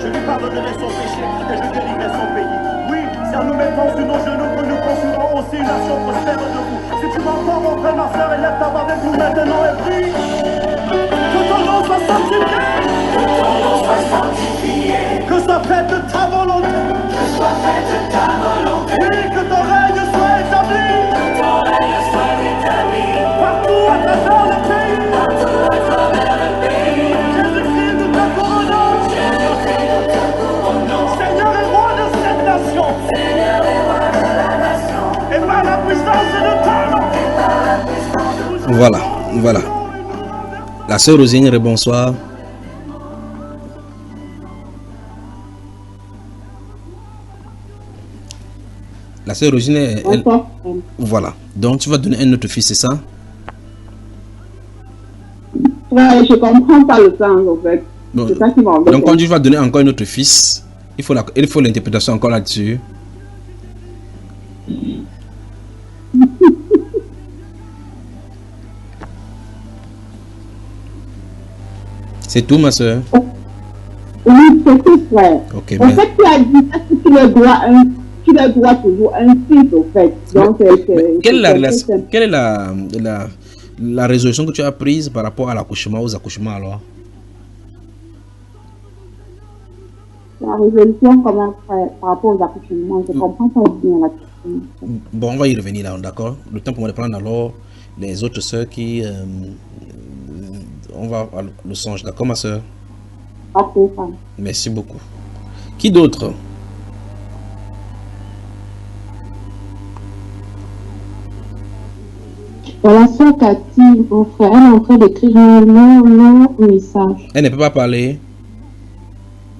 Je lui pardonnerai son péché et je guérirai son pays. Oui, c'est en nous mettant sur nos genoux que nous construirons aussi une nation prospère debout. Si tu m'entends, mon frère, ma soeur, élève ta voix avec nous maintenant et prie. Que ton nom soit sanctifié. Que ton nom soit sanctifié. Que soit faite ta volonté. Que soit faite ta volonté. Oui, que ton règne soit établi. Que ton règne soit établi. Partout à travers le pays. Partout à travers le pays. Jésus-Christ, nous te couronnons. Jésus-Christ, nous te couronnons. Seigneur et roi de cette nation. Seigneur et roi de la nation. Et par la puissance de ton nom. Et par la puissance de ton nom. Voilà, voilà. La sœur Rosine, bonsoir. La sœur Rosine, elle... Voilà. Donc, tu vas donner un autre fils, c'est ça? Ouais, je comprends pas le sens, en fait. Bon, c'est ça qui m'embête. donc, quand tu vas donner encore un autre fils, il faut l'interprétation encore là-dessus. C'est tout, ma soeur? Oui, c'est tout, frère. Ok, en fait, tu as dit que tu leur dois toujours un fils, au fait. Donc, quelle est la résolution que tu as prise par rapport à l'accouchement, aux accouchements alors? La résolution, comment faire par rapport aux accouchements, je comprends pas bien la question. Bon, on va y revenir là, d'accord? Le temps pour moi de prendre alors les autres sœurs qui... on va à le songe, d'accord ma soeur? Ok, ça. Merci beaucoup. Qui d'autre? La soeur Cathy, mon frère, elle est en train d'écrire mon message. Elle ne peut pas parler.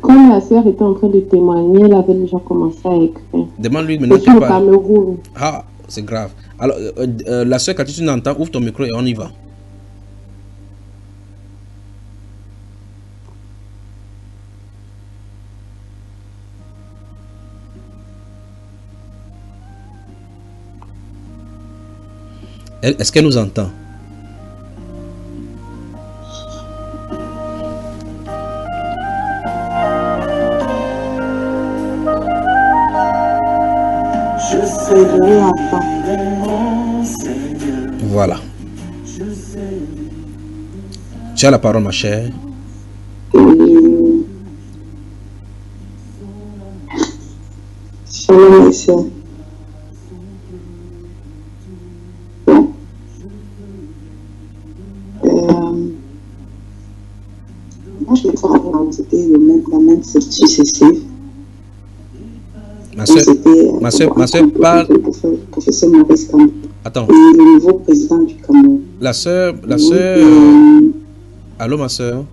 Comme la soeur était en train de témoigner, elle avait déjà commencé à écrire. Demande-lui maintenant qu'elle parle. Cameroun. Ah, c'est grave. Alors, la soeur Cathy, tu n'entends, ouvre ton micro et on y va. Est-ce qu'elle nous entend? Je serai enfant. Voilà. Tu as la parole, ma chère. Shalom, monsieur. Moi, je vais faire la même successive. Ma soeur parle. Professeur Maurice Kamto. Attends. Le nouveau président du Cameroun. La soeur. Allô, ma soeur.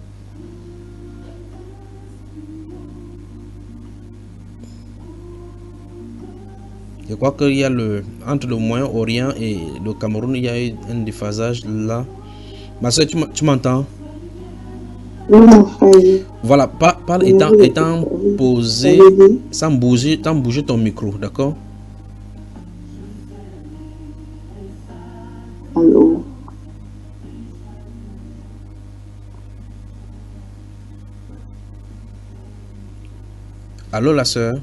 Je crois qu'il y a entre le Moyen-Orient et le Cameroun, il y a eu un déphasage là. Ma soeur, tu m'entends? Oui, mon frère. Voilà, parle étant posé, sans bouger ton micro, d'accord? Allô? Allô, la soeur?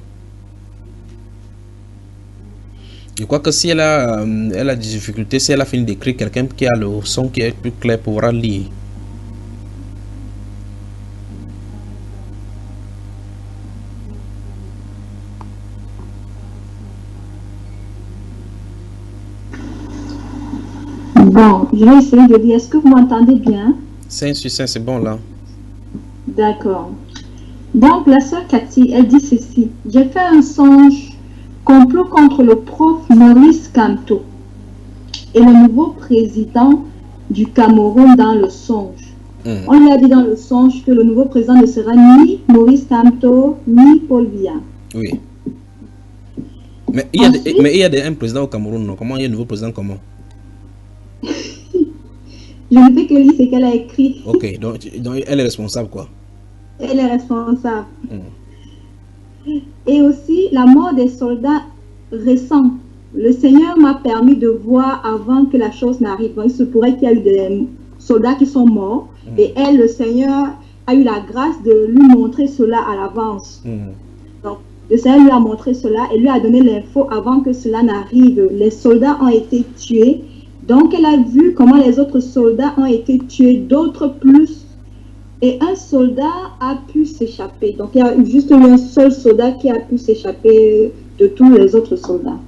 Je crois que si elle a des difficultés, si elle a fini d'écrire, quelqu'un qui a le son qui est plus clair pourra lire. Bon, je vais essayer de lire. Est-ce que vous m'entendez bien? 5 sur 5, c'est bon là. D'accord. Donc, la sœur Cathy, elle dit ceci. J'ai fait un songe complot contre le prof Maurice Kamto et le nouveau président du Cameroun dans le songe. On lui a dit dans le songe que le nouveau président ne sera ni Maurice Kamto, ni Paul Biya. Oui. Mais il y a un président au Cameroun, non? Comment il y a un nouveau président, comment? Je ne fais que lire ce qu'elle a écrit. Ok, donc elle est responsable, quoi. Elle est responsable. Et aussi, la mort des soldats récents. Le Seigneur m'a permis de voir avant que la chose n'arrive. Il se pourrait qu'il y ait eu des soldats qui sont morts. Et elle, le Seigneur a eu la grâce de lui montrer cela à l'avance. Donc, le Seigneur lui a montré cela et lui a donné l'info avant que cela n'arrive. Les soldats ont été tués. Donc, elle a vu comment les autres soldats ont été tués, d'autres plus. Et un soldat a pu s'échapper. Donc, il y a juste eu un seul soldat qui a pu s'échapper de tous les autres soldats.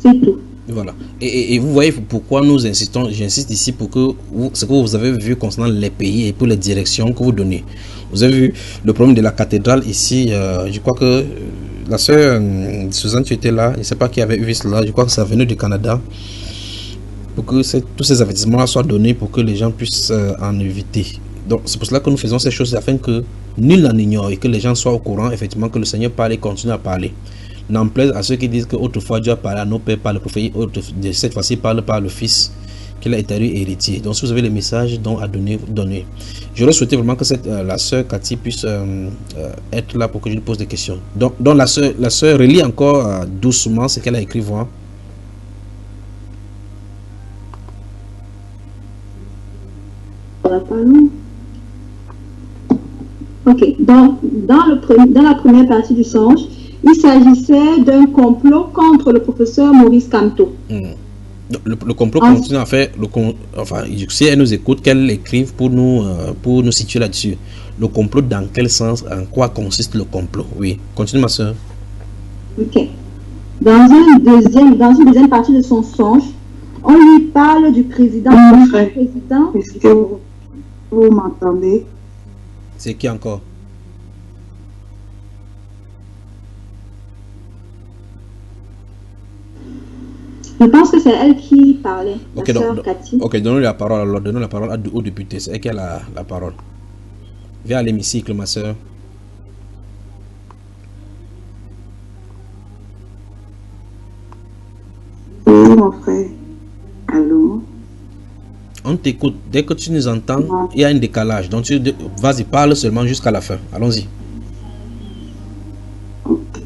C'est tout. Voilà. Et vous voyez pourquoi nous insistons, j'insiste ici pour que ce que vous avez vu concernant les pays et pour les directions que vous donnez. Vous avez vu le problème de la cathédrale ici. Je crois que la sœur Suzanne, tu étais là. Je ne sais pas qui avait vu cela. Je crois que ça venait du Canada. Pour que tous ces avertissements soient donnés pour que les gens puissent en éviter. Donc c'est pour cela que nous faisons ces choses afin que nul n'en ignore et que les gens soient au courant effectivement que le Seigneur parle et continue à parler. N'en plaise à ceux qui disent qu'autrefois Dieu a parlé à nos pères par le prophète, de cette fois-ci parle par le Fils qu'il a établi héritier. Donc si vous avez les messages donc, à donner, donnez. J'aurais souhaité vraiment que la sœur Cathy puisse être là pour que je lui pose des questions. Donc la sœur relit encore doucement ce qu'elle a écrit, voir. Ok, donc dans la première partie du songe, il s'agissait d'un complot contre le professeur Maurice Kamto. Le complot continue à faire, enfin, si elle nous écoute, qu'elle écrive pour nous situer là-dessus. Le complot, dans quel sens, en quoi consiste le complot? Oui, continue ma soeur. Ok. Dans une deuxième partie de son songe, on lui parle du président. Est-ce que vous m'entendez? C'est qui encore? Je pense que c'est elle qui parlait, ok, la sœur Cathy. Ok, donnons la parole alors, donnons la parole au député, c'est elle qui a la parole. Viens à l'hémicycle, ma soeur. Oui, mon frère. Allô? On t'écoute, dès que tu nous entends, il y a un décalage, donc vas-y, parle seulement jusqu'à la fin, allons-y. Okay.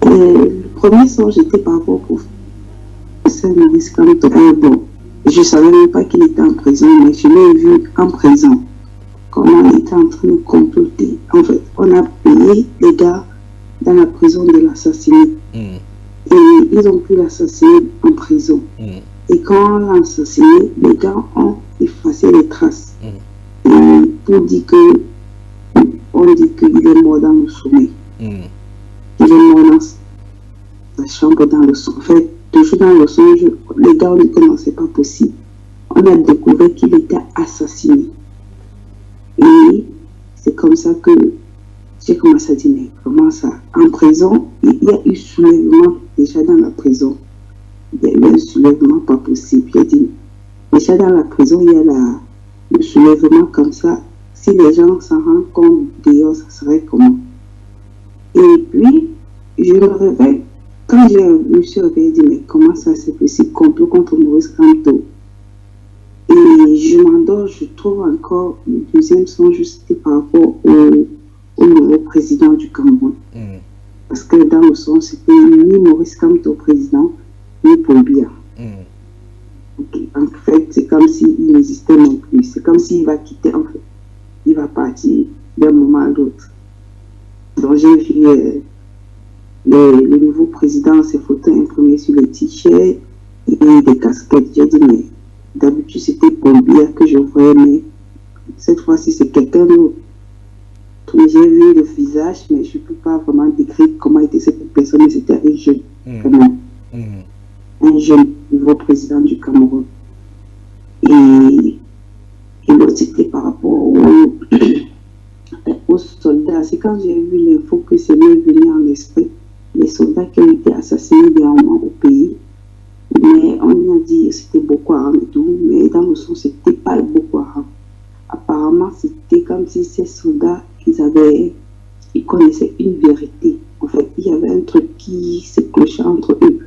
Le premier songe était par rapport au Maurice Kamto. Bon, je ne savais même pas qu'il était en prison, mais je l'ai vu en prison. Comment il était en train de comploter. En fait, on a payé les gars dans la prison de l'assassiner. Et ils ont pu l'assassiner en prison. Et quand on l'a assassiné, les gars ont effacé les traces. Et on dit qu'il est mort dans le sommeil. Il est mort dans sa chambre dans le sommeil. En fait, toujours dans le songe, les gars ont dit que non, c'est pas possible. On a découvert qu'il était assassiné. Et c'est comme ça que j'ai commencé à dire, mais comment ça? En prison, il y a eu soulèvement déjà dans la prison. Il y a eu un soulèvement pas possible. J'ai dit, déjà dans la prison, il y a le soulèvement comme ça. Si les gens s'en rendent compte dehors, ça serait comment? Et puis, je me réveille. Quand je me suis réveillée, je dis, mais comment ça c'est possible? Complot contre Maurice Kamto. Et je m'endors, je trouve encore le deuxième songe, c'était par rapport au nouveau président du Cameroun. Parce que dans le songe, c'était ni Maurice Kamto président, ni Paul Biya. Okay. En fait, c'est comme s'il n'existait non plus. C'est comme s'il va quitter, en fait. Il va partir d'un moment à l'autre. Donc j'ai vu le nouveau président, ses photos imprimées sur les t-shirts et des casquettes. J'ai dit, mais d'habitude c'était Paul Biya que je voyais, mais cette fois-ci c'est quelqu'un d'autre. J'ai vu le visage, mais je ne peux pas vraiment décrire comment était cette personne, mais c'était un jeune, quand même. Un jeune nouveau président du Cameroun. Et l'autre, c'était par rapport aux soldats. C'est quand j'ai vu l'info que c'est mieux venu en esprit, les soldats qui ont été assassinés dernièrement au pays. Mais on a dit que c'était Boko Haram et tout, mais dans le sens, c'était pas le Boko Haram. Apparemment, c'était comme si ces soldats, ils connaissaient une vérité. En fait, il y avait un truc qui se clochait entre eux.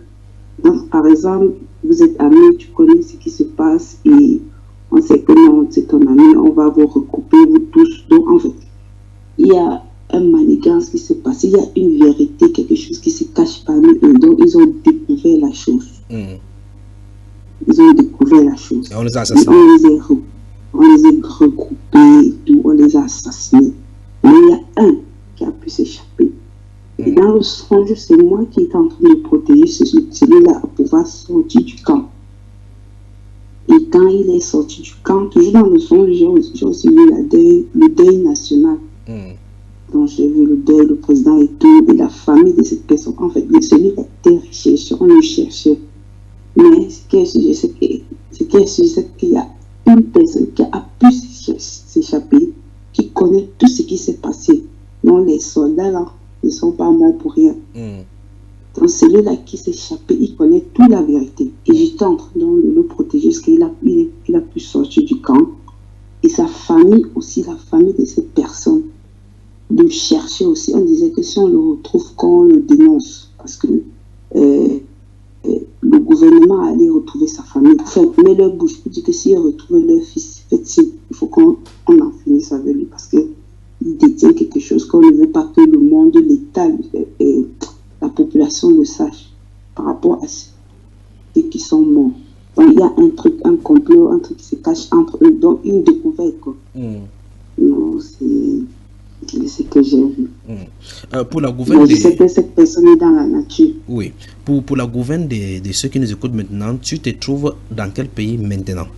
Donc, par exemple, vous êtes amis, tu connais ce qui se passe et on sait que non, c'est ton ami, on va vous recouper, vous tous. Donc, en fait, il y a un manigance qui se passe, il y a une vérité, quelque chose qui se cache parmi eux. Donc, ils ont découvert la chose. Ils ont découvert la chose. Et on les a assassinés. on les a regroupés, et tout, on les a assassinés. Mais il y a un qui a pu s'échapper. Et dans le songe, c'est moi qui étais en train de protéger celui-là à pouvoir sortir du camp. Et quand il est sorti du camp, toujours dans le songe, j'ai aussi vu le deuil national. Donc j'ai vu le deuil, le président et tout, et la famille de cette personne. En fait, celui qui a été recherché, on le cherchait. Mais ce qui est sûr, c'est qu'il y a une personne qui a pu s'échapper, qui connaît tout ce qui s'est passé. Donc les soldats là ne sont pas morts pour rien. Donc celui-là qui s'est échappé, il connaît toute la vérité. Et j'étais en train de le protéger parce qu'il a pu sortir du camp. Et sa famille aussi, la famille de cette personne, de chercher aussi. On disait que si on le retrouve, qu'on le dénonce. Parce que le gouvernement allait retrouver sa famille. Enfin, mais leur bouche pour dire que s'ils retrouvent leur fils, en fait, il faut qu'on en finisse avec lui. Parce qu'il détient quelque chose qu'on ne veut pas que le monde, l'État et la population le sache par rapport à ceux qui sont morts. Donc, il y a un truc, un complot, un truc qui se cache entre eux, donc une découverte. Quoi. Non, c'est ce que j'ai vu. Pour la gouverne je sais que cette personne est dans la nature. Oui. Pour la gouverne de ceux qui nous écoutent maintenant, tu te trouves dans quel pays maintenant?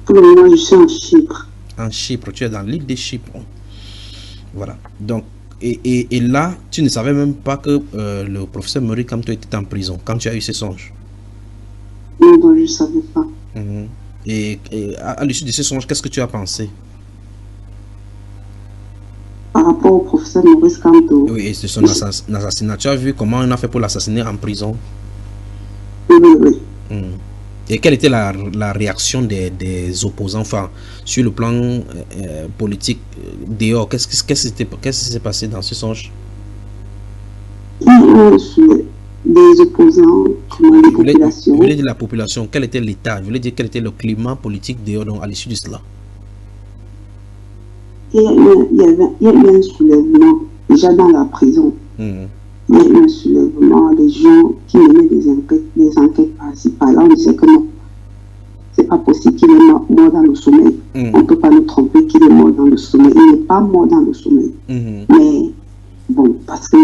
Pour le moment, je suis en Chypre. En Chypre, tu es dans l'île de Chypre. Voilà. Donc, et là, tu ne savais même pas que le professeur Maurice Kamto était en prison quand tu as eu ces songes. Non, je ne savais pas. Et à l'issue de ces songes, qu'est-ce que tu as pensé? Par rapport au professeur Maurice Kamto. Oui, et c'est son assassinat. Tu as vu comment on a fait pour l'assassiner en prison? Oui. Et quelle était la réaction des opposants, enfin, sur le plan politique dehors? Qu'est-ce qui s'est passé dans ce songe? Des opposants, la population. Vous voulez dire la population, quel était l'état? Vous voulez dire quel était le climat politique dehors, donc, à l'issue de cela? Il y a eu un soulèvement, déjà dans la prison. Il y a eu un soulèvement, des gens qui menaient des enquêtes par-ci, par-là. On disait que non, c'est pas possible qu'il est mort dans le sommeil. On ne peut pas nous tromper qu'il est mort dans le sommeil. Il n'est pas mort dans le sommeil. Mais bon, parce que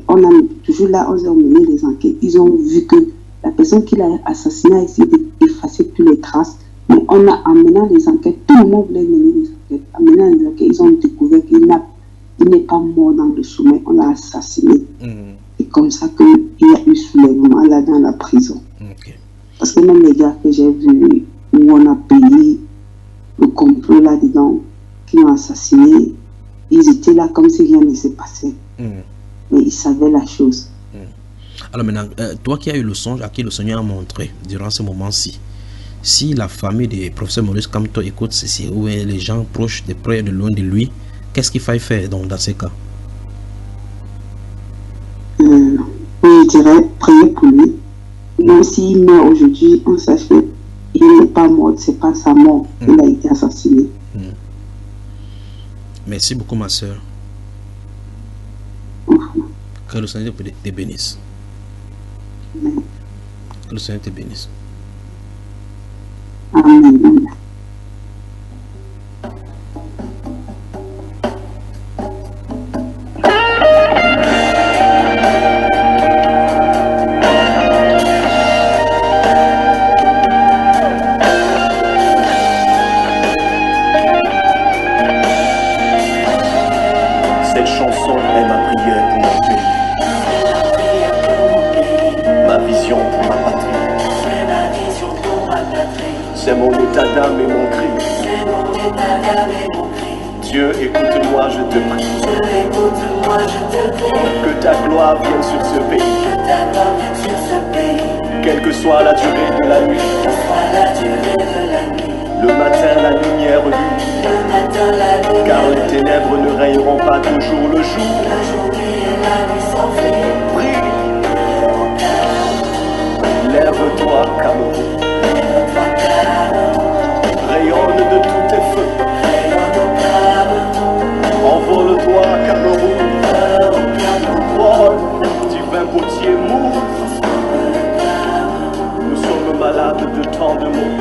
on a toujours là, on a mené les enquêtes. Ils ont vu que la personne qui l'a assassiné a essayé d'effacer toutes les traces. Mais on a, en menant les enquêtes, tout le monde voulait mener les enquêtes. En menant les enquêtes, ils ont découvert qu'il n'est pas mort dans le sommeil. On l'a assassiné. C'est comme ça qu'il y a eu soulèvement là dans la prison. Parce que même les gars que j'ai vus, où on a payé le complot là-dedans, qui l'ont assassiné, ils étaient là comme si rien ne s'est passé. Mais ils savaient la chose. Alors maintenant, toi qui as eu le songe, à qui le Seigneur a montré durant ce moment-ci, si la famille du professeur Maurice Kamto écoute ceci, ou les gens proches, de près et de loin de lui, qu'est-ce qu'il faille faire donc, dans ces cas? Je dirais prier pour lui. Même s'il meurt aujourd'hui, on sache qu'il n'est pas mort, c'est pas sa mort, il a été assassiné. Merci beaucoup, ma soeur. Que le Seigneur te bénisse. Que le Seigneur te bénisse. Amen. Cette chanson est ma prière pour mon pays, ma vision pour ma patrie. C'est mon état d'âme et mon cri. Dieu, écoute-moi, je te prie. Que ta gloire vienne sur ce pays. Quelle que soit la durée de la nuit. Le matin, la lumière luit. Car les ténèbres ne règneront pas toujours le jour. Prie. Lève-toi, Cameroun. Rayonne de tous tes feux. Envole-toi, Cameroun. Oh, divin potier moule. Nous sommes malades de tant de maux.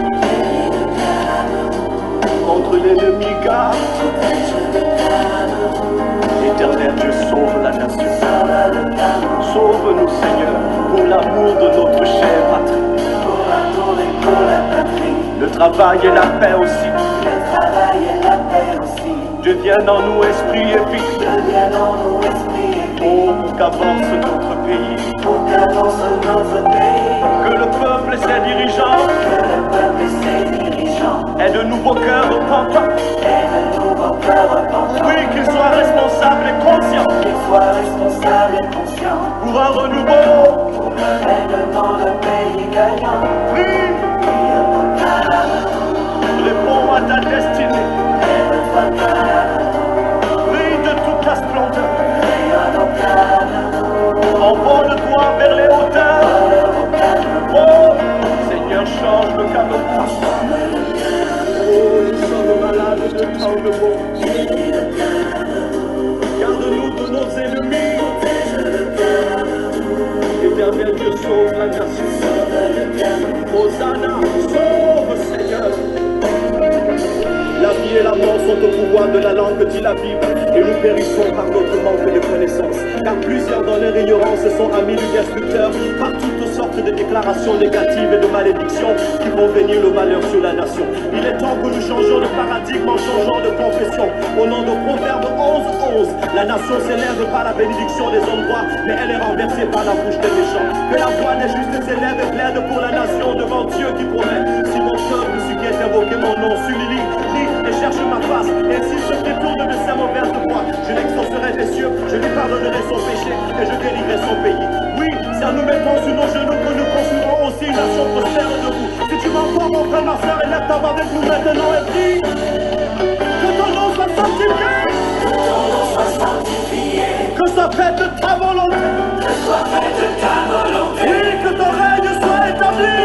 travail et la paix aussi. Le travail et la paix aussi. Deviennent en nous esprit et vie. Deviennent en nous esprit et vie. Oh, pour qu'avance notre pays. Pour qu'avance notre pays. Que le peuple et ses dirigeants. Que le peuple et ses dirigeants. Aient de nouveaux cœurs repentants. Aient de nouveaux cœurs repentants. Oui, qu'ils soient responsables et conscients. Qu'ils soient responsables et conscients. Pour un renouveau. Pour le règlement de pays gagnant. Oui. Réponds à ta destinée. Brille de toute ta splendeur. Envole toi vers les hauteurs. Oh, Seigneur, change le calme. Oh, nous sommes malades de tant de maux. Garde-nous de nos ennemis. Éternel Dieu, sauve la nation. Hosanna, sauve Seigneur. La vie et la mort sont au pouvoir de la langue, dit la Bible, et nous périssons par notre manque de connaissances. Car plusieurs dans leur ignorance sont amis du destructeur, par toutes sortes de déclarations négatives et de malédictions qui vont venir le malheur sur la nation. Il est temps que nous changions de paradigme en changeant de confession. Au nom de Proverbe 11:11, la nation s'élève par la bénédiction des hommes droits, mais elle est renversée par la bouche des méchants. Que la voix des justes s'élève et plaide pour la nation devant Dieu qui promet. Si mon peuple supplique invoquer mon nom, s'humilie, et cherche ma face, et s'il se détourne de sa mauvaise voie, je l'exaucerai des cieux, je lui pardonnerai son péché, et je guérirai son pays. Oui, c'est en nous mettant sur nos genoux que nous construirons aussi une nation prospère debout. Si tu m'entends, mon frère, ma soeur, élève ta voix avec nous maintenant et prie. Que ton nom soit sanctifié. Que ton nom soit sanctifié. Que soit faite de ta volonté. Que soit faite de ta volonté. Oui, que ton règne soit établi.